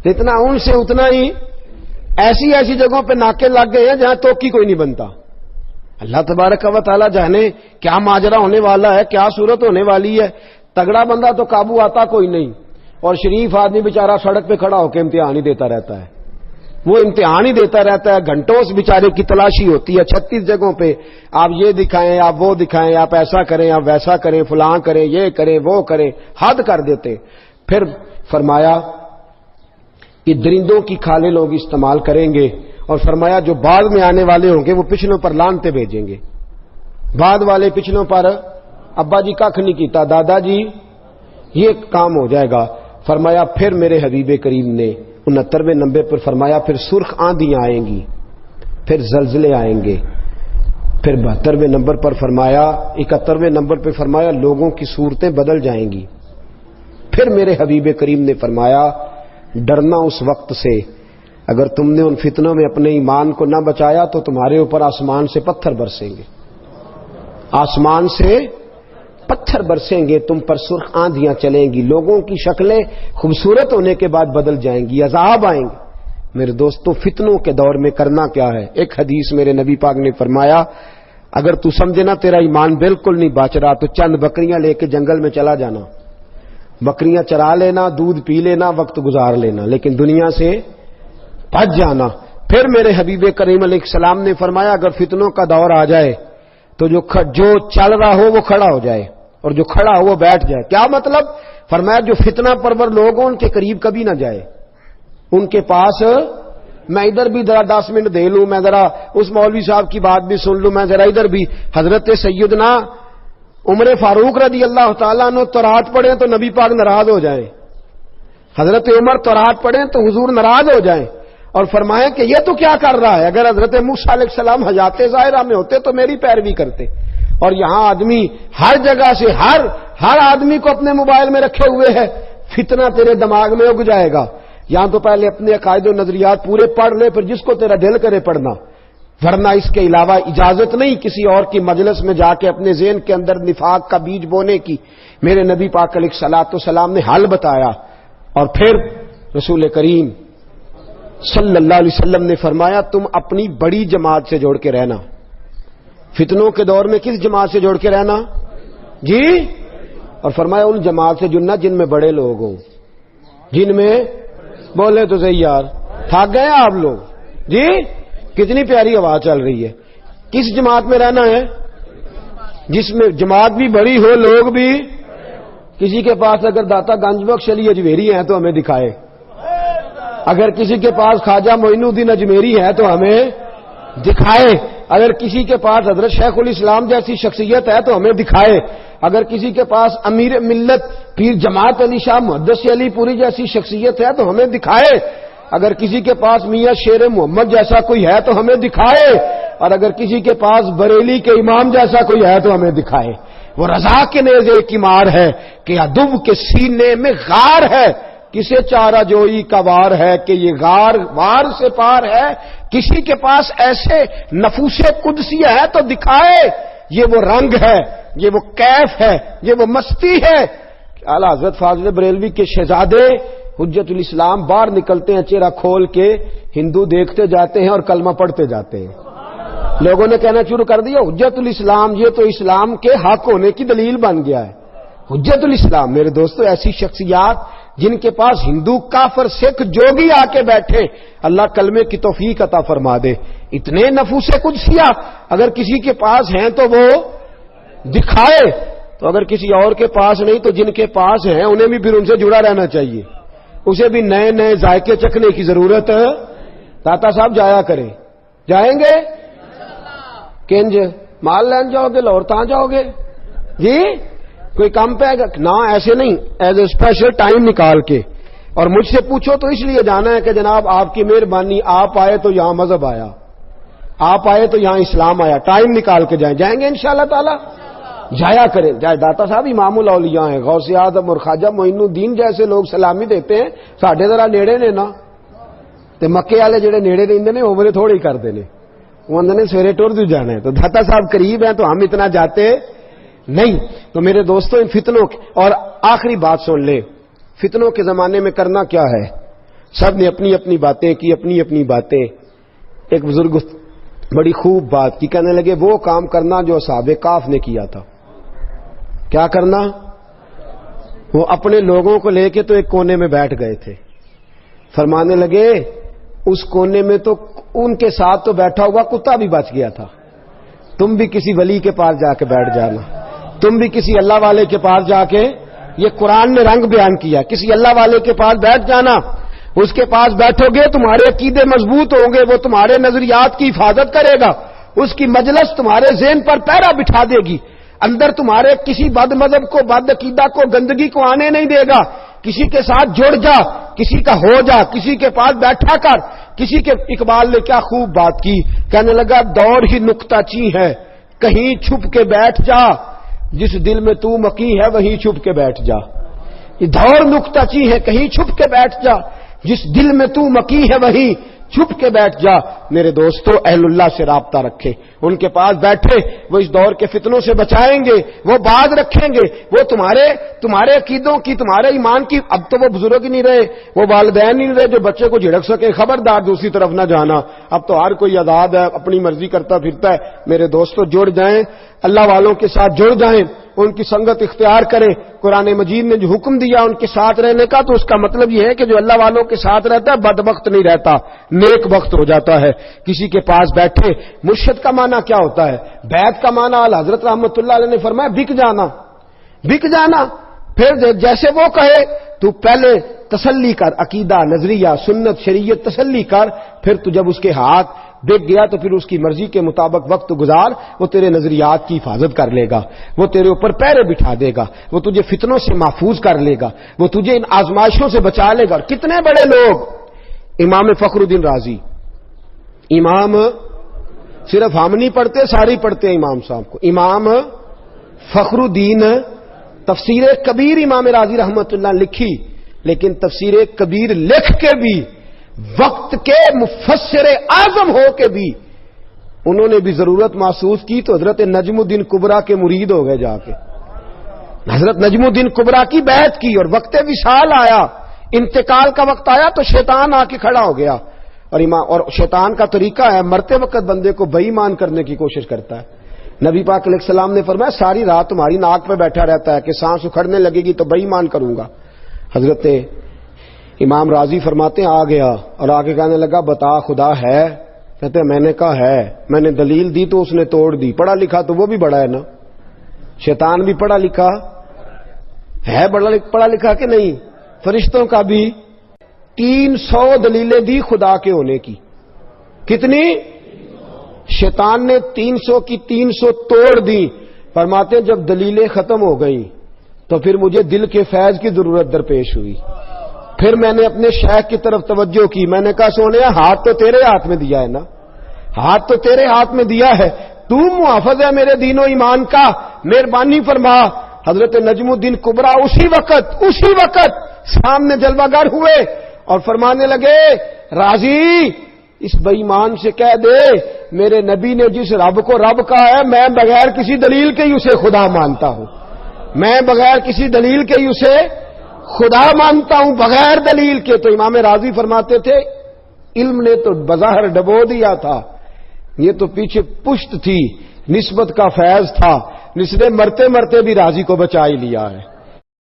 [SPEAKER 1] جتنا ان سے اتنا ہی ایسی جگہوں پہ ناکے لگ گئے ہیں جہاں توکی کوئی نہیں بنتا. اللہ تبارک و تعالی جانے کیا ماجرا ہونے والا ہے، کیا صورت ہونے والی ہے. تگڑا بندہ تو قابو آتا کوئی نہیں، اور شریف آدمی بیچارہ سڑک پہ کھڑا ہو کے امتحان ہی دیتا رہتا ہے. وہ امتحان ہی دیتا رہتا ہے. گھنٹوں اس بیچارے کی تلاشی ہوتی ہے 36 جگہوں پہ. آپ یہ دکھائیں، آپ وہ دکھائیں، آپ ایسا کریں، آپ ویسا کریں، فلاں کریں، یہ کریں، وہ کریں، حد کر دیتے. پھر فرمایا کہ درندوں کی کھالیں لوگ استعمال کریں گے. اور فرمایا جو بعد میں آنے والے ہوں گے وہ پچھلوں پر لانتے بھیجیں گے. بعد والے پچھلوں پر ابا جی کھ نہیں کیتا، دادا جی یہ کام ہو جائے گا. فرمایا پھر میرے حبیب کریم نے 69ویں نمبر پر فرمایا پھر سرخ آندیاں آئیں گی، پھر زلزلے آئیں گے. پھر 72ویں نمبر پر فرمایا، 71ویں نمبر پر فرمایا لوگوں کی صورتیں بدل جائیں گی. پھر میرے حبیب کریم نے فرمایا ڈرنا اس وقت سے اگر تم نے ان فتنوں میں اپنے ایمان کو نہ بچایا تو تمہارے اوپر آسمان سے پتھر برسیں گے. آسمان سے پتھر برسیں گے، تم پر سرخ آندیاں چلیں گی، لوگوں کی شکلیں خوبصورت ہونے کے بعد بدل جائیں گی، عذاب آئیں گے. میرے دوستو فتنوں کے دور میں کرنا کیا ہے؟ ایک حدیث میرے نبی پاک نے فرمایا اگر تو سمجھے نا تیرا ایمان بالکل نہیں بچ رہا تو چند بکریاں لے کے جنگل میں چلا جانا، بکریاں چرا لینا، دودھ پی لینا، وقت گزار لینا، لیکن دنیا سے بچ جانا. پھر میرے حبیب کریم علیہ السلام نے فرمایا اگر فتنوں کا دور آ جائے تو جو چل رہا ہو وہ کھڑا ہو جائے اور جو کھڑا ہو وہ بیٹھ جائے. کیا مطلب؟ فرمایا جو فتنہ پرور لوگ ہوں ان کے قریب کبھی نہ جائے. ان کے پاس میں ادھر بھی ذرا 10 منٹ دے لوں، میں ذرا اس مولوی صاحب کی بات بھی سن لوں، میں ذرا ادھر بھی. حضرت سیدنا عمر فاروق رضی اللہ تعالیٰ عنہ تورات پڑھیں تو نبی پاک ناراض ہو جائیں. حضرت عمر تورات پڑھیں تو حضور ناراض ہو جائیں اور فرمائیں کہ یہ تو کیا کر رہا ہے. اگر حضرت موسیٰ علیہ السلام حیات ظاہرہ میں ہوتے تو میری پیروی کرتے. اور یہاں آدمی ہر جگہ سے ہر آدمی کو اپنے موبائل میں رکھے ہوئے ہے. فتنہ تیرے دماغ میں اگ جائے گا. یہاں تو پہلے اپنے عقائد و نظریات پورے پڑھ لے، پھر جس کو تیرا دل کرے پڑھنا، ورنہ اس کے علاوہ اجازت نہیں کسی اور کی مجلس میں جا کے اپنے ذہن کے اندر نفاق کا بیج بونے کی۔ میرے نبی پاک علیہ الصلوۃ والسلام نے حل بتایا، اور پھر رسول کریم صلی اللہ علیہ وسلم نے فرمایا تم اپنی بڑی جماعت سے جوڑ کے رہنا۔ فتنوں کے دور میں کس جماعت سے جوڑ کے رہنا جی؟ اور فرمایا ان جماعت سے جننا جن میں بڑے لوگ ہوں، جن میں بولے تو صحیح یار، تھک گئے آپ لوگ جی؟ کتنی پیاری آواز چل رہی ہے۔ کس جماعت میں رہنا ہے؟ جس میں جماعت بھی بڑی ہو، لوگ بھی۔ کسی کے پاس اگر داتا گنج بخش علی اجمیری ہیں تو ہمیں دکھائے، اگر کسی کے پاس خواجہ معین الدین اجمیری ہے تو ہمیں دکھائے، اگر کسی کے پاس حضرت شیخ الاسلام جیسی شخصیت ہے تو ہمیں دکھائے، اگر کسی کے پاس امیر ملت پیر جماعت علی شاہ محدث علی پوری جیسی شخصیت ہے تو ہمیں دکھائے، اگر کسی کے پاس میاں شیر محمد جیسا کوئی ہے تو ہمیں دکھائے، اور اگر کسی کے پاس بریلی کے امام جیسا کوئی ہے تو ہمیں دکھائے۔ وہ رضا کے نیزے کی مار ہے کہ عدو کے سینے میں غار ہے، کسے چارہ جوئی کا وار ہے کہ یہ غار وار سے پار ہے، کسی کے پاس ایسے نفوس قدسی ہے تو دکھائے، یہ وہ رنگ ہے، یہ وہ کیف ہے، یہ وہ مستی ہے۔ اعلیٰ حضرت فاضل بریلوی کے شہزادے حجت الاسلام باہر نکلتے ہیں چہرہ کھول کے، ہندو دیکھتے جاتے ہیں اور کلمہ پڑھتے جاتے ہیں۔ لوگوں نے کہنا شروع کر دیا حجت الاسلام یہ تو اسلام کے حق ہونے کی دلیل بن گیا ہے۔ حجت الاسلام میرے دوستو ایسی شخصیات جن کے پاس ہندو کافر سکھ جو بھی آ کے بیٹھے، اللہ کلمے کی توفیق عطا فرما دے۔ اتنے نفوس قدسیہ اگر کسی کے پاس ہیں تو وہ دکھائے، تو اگر کسی اور کے پاس نہیں تو جن کے پاس ہیں انہیں بھی پھر ان سے جڑا رہنا چاہیے، اسے بھی نئے نئے ذائقے چکھنے کی ضرورت ہے۔ داتا صاحب جایا کریں، جائیں گے کنج مال لین جاؤ گے لاہور تاں جاؤ گے جی؟ کوئی کام پہ نہ، ایسے نہیں، ایز اے اسپیشل ٹائم نکال کے۔ اور مجھ سے پوچھو تو اس لیے جانا ہے کہ جناب آپ کی مہربانی، آپ آئے تو یہاں مذہب آیا، آپ آئے تو یہاں اسلام آیا، ٹائم نکال کے جائیں گے انشاءاللہ تعالی، جایا کریں۔ جائے داتا صاحب امام الاولیاء ہیں، غوث اعظم اور خواجہ معین الدین جیسے لوگ سلامی دیتے ہیں، ساڈے ذرا نیڑے نے نا، تے مکے والے جڑے نیڑے رہندے نے وہ تھوڑی کردے نے، وہ اندر نے سویرے ٹر جو جانا ہے، تو داتا صاحب قریب ہیں تو ہم اتنا جاتے نہیں۔ تو میرے دوستوں ان فتنوں اور آخری بات سن لے، فتنوں کے زمانے میں کرنا کیا ہے؟ سب نے اپنی اپنی باتیں کی، اپنی اپنی باتیں۔ ایک بزرگ بڑی خوب بات کی، کہنے لگے وہ کام کرنا جو اصحاب کہف نے کیا تھا۔ کیا کرنا؟ وہ اپنے لوگوں کو لے کے تو ایک کونے میں بیٹھ گئے تھے، فرمانے لگے اس کونے میں تو ان کے ساتھ تو بیٹھا ہوا کتا بھی بچ گیا تھا، تم بھی کسی ولی کے پاس جا کے بیٹھ جانا، تم بھی کسی اللہ والے کے پاس جا کے، یہ قرآن نے رنگ بیان کیا، کسی اللہ والے کے پاس بیٹھ جانا، اس کے پاس بیٹھو گے تمہارے عقیدے مضبوط ہوں گے، وہ تمہارے نظریات کی حفاظت کرے گا، اس کی مجلس تمہارے ذہن پر پہرا بٹھا دے گی، اندر تمہارے کسی بد مذہب کو، بد عقیدہ کو، گندگی کو آنے نہیں دے گا۔ کسی کے ساتھ جڑ جا، کسی کا ہو جا، کسی کے پاس بیٹھا کر، کسی کے۔ اقبال نے کیا خوب بات کی، کہنے لگا دور ہی نکتہ چی ہے کہیں چھپ کے بیٹھ جا، جس دل میں تو مکی ہے وہیں چھپ کے بیٹھ جا۔ یہ دور نکتہ چی ہے کہیں چھپ کے بیٹھ جا، جس دل میں تو مکی ہے وہیں چھپ کے بیٹھ جا۔ میرے دوستو اہل اللہ سے رابطہ رکھے، ان کے پاس بیٹھے، وہ اس دور کے فتنوں سے بچائیں گے، وہ باز رکھیں گے، وہ تمہارے عقیدوں کی، تمہارے ایمان کی۔ اب تو وہ بزرگ ہی نہیں رہے، وہ والدین نہیں رہے جو بچے کو جھڑک سکے، خبردار دوسری طرف نہ جانا۔ اب تو ہر کوئی آزاد ہے، اپنی مرضی کرتا پھرتا ہے۔ میرے دوستو جڑ جائیں، اللہ والوں کے ساتھ جڑ جائیں، ان کی سنگت اختیار کریں۔ قرآن مجید نے جو حکم دیا ان کے ساتھ رہنے کا، تو اس کا مطلب یہ ہے کہ جو اللہ والوں کے ساتھ رہتا ہے بدبخت نہیں رہتا، نیک بخت ہو جاتا ہے۔ کسی کے پاس بیٹھے، مرشد کا معنی کیا ہوتا ہے؟ بیعت کا معنی حضرت رحمت اللہ علیہ نے فرمایا بک جانا، بک جانا۔ پھر جیسے وہ کہے تو پہلے تسلی کر، عقیدہ، نظریہ، سنت، شریعت تسلی کر، پھر تو جب اس کے ہاتھ بک گیا تو پھر اس کی مرضی کے مطابق وقت گزار، وہ تیرے نظریات کی حفاظت کر لے گا، وہ تیرے اوپر پیرے بٹھا دے گا، وہ تجھے فتنوں سے محفوظ کر لے گا، وہ تجھے ان آزمائشوں سے بچا لے گا۔ اور کتنے بڑے لوگ، امام فخر الدین رازی، امام صرف ہم نہیں پڑھتے، ساری پڑھتے ہیں امام صاحب کو، امام فخر الدین، تفسیر کبیر امام رازی رحمت اللہ لکھی، لیکن تفسیر کبیر لکھ کے بھی، وقت کے مفسر اعظم ہو کے بھی انہوں نے بھی ضرورت محسوس کی تو حضرت نجم الدین کبریٰ کے مرید ہو گئے جا کے. حضرت نجم الدین کبریٰ کی بیعت کی اور وقت وصال آیا، انتقال کا وقت آیا تو شیطان آ کے کھڑا ہو گیا. اور شیطان کا طریقہ ہے مرتے وقت بندے کو بے ایمان کرنے کی کوشش کرتا ہے. نبی پاک علیہ السلام نے فرمایا ساری رات تمہاری ناک پہ بیٹھا رہتا ہے کہ سانس اکھڑنے لگے گی تو بے ایمان کروں گا. حضرت امام راضی فرماتے ہیں آ گیا اور آ کے کہنے لگا بتا خدا ہے؟ کہتے ہیں میں نے کہا ہے. میں نے دلیل دی تو اس نے توڑ دی. پڑھا لکھا تو وہ بھی بڑا ہے نا، شیطان بھی پڑھا لکھا ہے، پڑھا لکھا کہ نہیں؟ فرشتوں کا بھی 300 دلیلیں دی خدا کے ہونے کی. کتنی؟ شیطان نے 300 کی 300 توڑ دی. فرماتے جب دلیلیں ختم ہو گئیں تو پھر مجھے دل کے فیض کی ضرورت درپیش ہوئی. پھر میں نے اپنے شیخ کی طرف توجہ کی. میں نے کہا سونیا ہاتھ تو تیرے ہاتھ میں دیا ہے نا، ہاتھ تو تیرے ہاتھ میں دیا ہے، تو محافظ ہے میرے دین و ایمان کا، مہربانی فرما. حضرت نجم الدین کبریٰ اسی وقت سامنے جلوہ گر ہوئے اور فرمانے لگے راضی اس بے ایمان سے کہہ دے میرے نبی نے جس رب کو رب کہا ہے میں بغیر کسی دلیل کے ہی اسے خدا مانتا ہوں، میں بغیر کسی دلیل کے ہی اسے خدا مانتا ہوں، بغیر دلیل کے. تو امام راضی فرماتے تھے علم نے تو بظاہر ڈبو دیا تھا، یہ تو پیچھے پشت تھی، نسبت کا فیض تھا، جس نے مرتے مرتے بھی راضی کو بچا ہی لیا ہے.